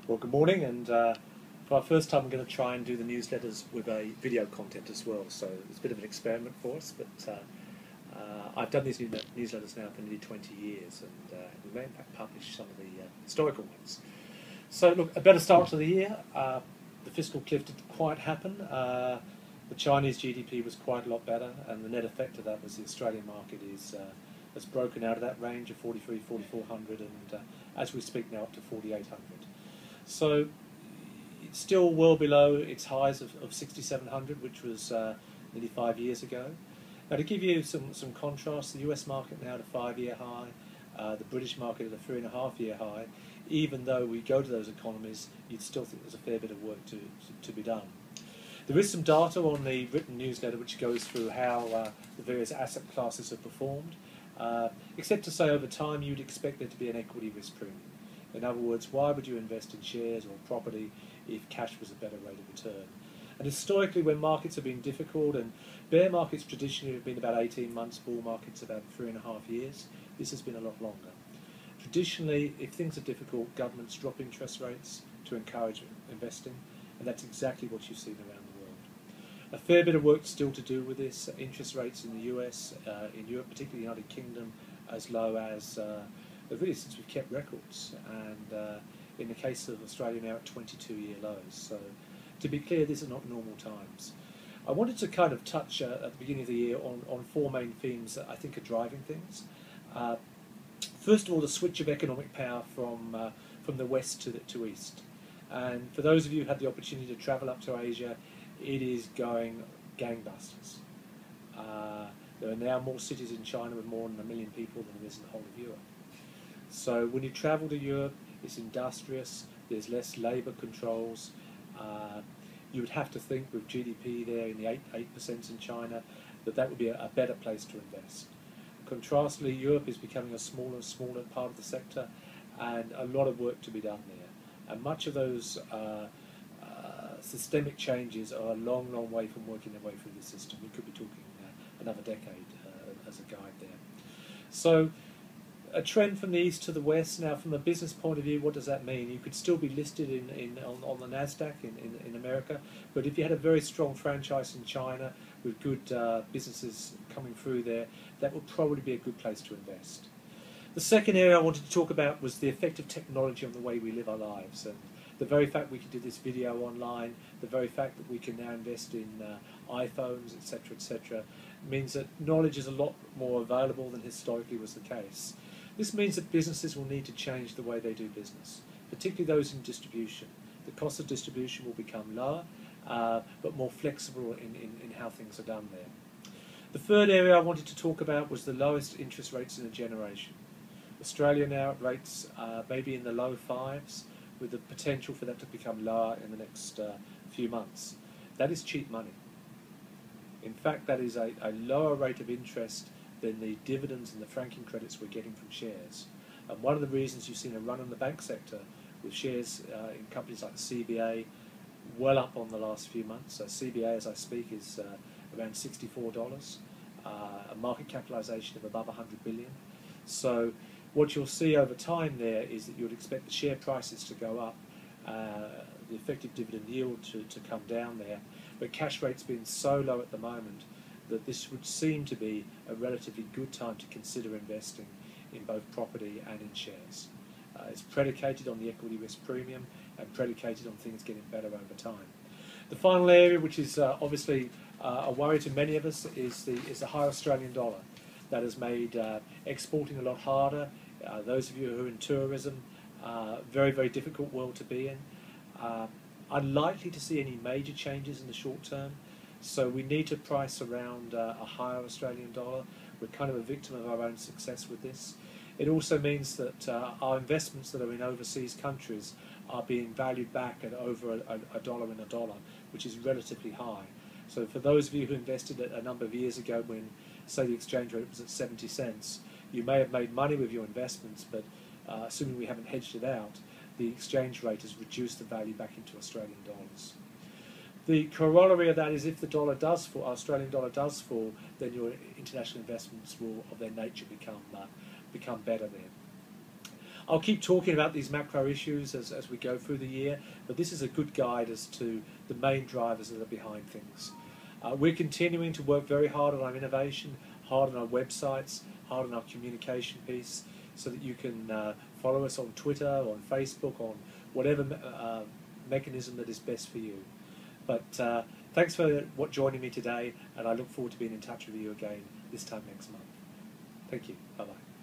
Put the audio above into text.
Well, good morning, and for our first time, I'm going to try and do the newsletters with a video content as well. So it's a bit of an experiment for us, but I've done these newsletters now for nearly 20 years, and we may in fact publish some of the historical ones. So look, a better start to the year. The fiscal cliff didn't quite happen. The Chinese GDP was quite a lot better, and the net effect of that was the Australian market has broken out of that range of 43, 4400, and as we speak now up to 4800. So it's still well below its highs of 6,700, which was nearly 5 years ago. Now, to give you some contrast, the US market now at a 5-year high, the British market at a 3.5-year high. Even though we go to those economies, you'd still think there's a fair bit of work to be done. There is some data on the written newsletter which goes through how the various asset classes have performed, except to say over time you'd expect there to be an equity risk premium. In other words, why would you invest in shares or property if cash was a better rate of return? And historically, when markets have been difficult, and bear markets traditionally have been about 18 months, bull markets about 3.5 years, this has been a lot longer. Traditionally, if things are difficult, governments drop interest rates to encourage investing, and that's exactly what you've seen around the world. A fair bit of work still to do with this. Interest rates in the US, in Europe, particularly the United Kingdom, as low as really since we've kept records, and in the case of Australia now at 22-year lows. So to be clear, these are not normal times. I wanted to kind of touch at the beginning of the year on four main themes that I think are driving things. First of all, the switch of economic power from the west to east. And for those of you who had the opportunity to travel up to Asia, it is going gangbusters. There are now more cities in China with more than 1 million people than there is in the whole of Europe. So when you travel to Europe, it's industrious, there's less labour controls. You would have to think with GDP there in the 8% in China that would be a better place to invest. Contrastly, Europe is becoming a smaller and smaller part of the sector, and a lot of work to be done there. And much of those systemic changes are a long, long way from working their way through the system. We could be talking another decade as a guide there. So a trend from the east to the west. Now, from a business point of view, what does that mean? You could still be listed on the NASDAQ in America, but if you had a very strong franchise in China with good businesses coming through there, that would probably be a good place to invest. The second area I wanted to talk about was the effect of technology on the way we live our lives, and the very fact we can do this video online, the very fact that we can now invest in iPhones, etc., means that knowledge is a lot more available than historically was the case. This means that businesses will need to change the way they do business, particularly those in distribution. The cost of distribution will become lower, but more flexible in how things are done there. The third area I wanted to talk about was the lowest interest rates in a generation. Australia now at rates maybe in the low fives, with the potential for that to become lower in the next few months. That is cheap money. In fact, that is a lower rate of interest than the dividends and the franking credits we're getting from shares. And one of the reasons you've seen a run on the bank sector with shares in companies like the CBA well up on the last few months. So CBA, as I speak, is around $64, a market capitalisation of above 100 billion. So what you'll see over time there is that you'd expect the share prices to go up, the effective dividend yield to come down there, but cash rates being so low at the moment that this would seem to be a relatively good time to consider investing in both property and in shares. It's predicated on the equity risk premium and predicated on things getting better over time. The final area, which is obviously a worry to many of us, is the high Australian dollar. That has made exporting a lot harder. Those of you who are in tourism, very, very difficult world to be in. Unlikely to see any major changes in the short term. So we need to price around a higher Australian dollar. We're kind of a victim of our own success with this. It also means that our investments that are in overseas countries are being valued back at over a dollar in a dollar, which is relatively high. So for those of you who invested a number of years ago when, say, the exchange rate was at 70 cents, you may have made money with your investments, but assuming we haven't hedged it out, the exchange rate has reduced the value back into Australian dollars. The corollary of that is if the dollar does fall, Australian dollar does fall, then your international investments will, of their nature, become better then. I'll keep talking about these macro issues as we go through the year, but this is a good guide as to the main drivers that are behind things. We're continuing to work very hard on our innovation, hard on our websites, hard on our communication piece, so that you can follow us on Twitter, on Facebook, on whatever mechanism that is best for you. But thanks for joining me today, and I look forward to being in touch with you again this time next month. Thank you. Bye-bye.